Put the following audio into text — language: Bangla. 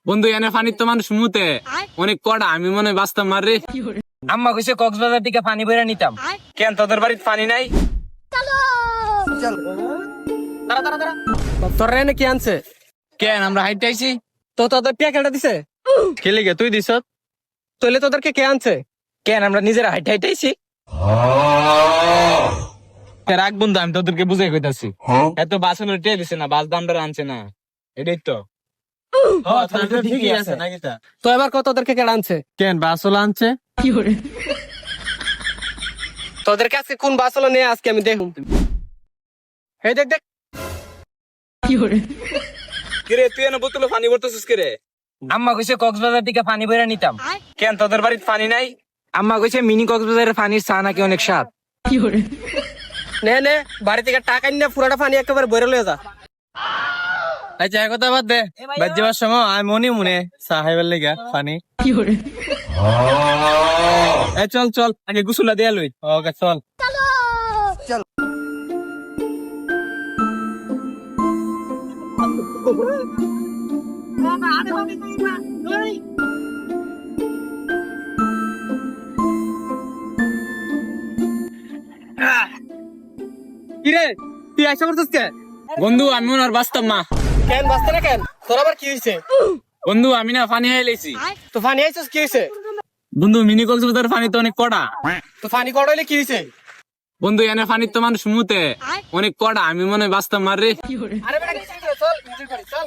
বন্ধু এনে পানির তো মানুষ মুতে অনেক কড়া, আমি মনে হয় বাঁচতাম মার রে। আম্মা কইছে কক্সবাজার থেকে পানি বইরা নিতাম। কেন তোদের বাড়িতে পানি নাই? তোরা এনে কি আনছে? কেন আমরা হাইটে আইছি? তো তোদের টিয়া কেটে দিছে? কে লিগে তুই দিস? তইলে তোদেরকে কে আনছে? কেন আমরা নিজেরা হাইটে হাইটে আইছি? রাখ বন্ধু, আমি তোদেরকে বুঝাই কইতাছি। এত বাসনের টেয়ে দিছে না, বাস দামদার আনছে না, এটাই তো। ঠিকই আছে নাকি তা? তো এবার কত তোদেরকে কে আনছে? কেন বাসল আনছে? তোদের কাছে কোন বাস হলো নিয়ে আজকে আমি দেখুন। এই দেখ দেখ, কিরে তুই এনে বোতলে পানি ভরতেছিস কিরে? আম্মা কইছে কক্সবাজার থেকে পানি বইরা নিতাম। কেন তোদের বাড়িতে পানি নাই? আম্মা কইছে মিনি কক্সবাজারের পানির চা নাকি অনেক স্বাদ। নে নে, বাড়ি থেকে টাকা নিয়ে পুরাটা পানি একেবারে বইরে লয়ে যা। আচ্ছা এক কথা বাদ দে, বাদ যাবার সময় আমি মনে সাহেবের লেগা পানি। এই চল চল, আগে গুসুলা দিয়া লই। ওকে চল। কিরে তুই আইসা করছিস কে? বন্ধু আমি মনে আর বাঁচতাম না। কেন বাঁচতে না কেন? তোর আবার কি হয়েছে? বন্ধু আমি না পানি হাই লাইছি। তো পানি আইসিস কি হয়েছে? বন্ধু মিনি কক্সবাজার পানি তো অনেক কড়া। তো পানি কড়াইলে কি হয়েছে? বন্ধু এনে পানির তো মানুষ মুতে অনেক কড়া, আমি মনে হয় বাঁচতাম মার রে। আরে বেটা কিছু চল, চল।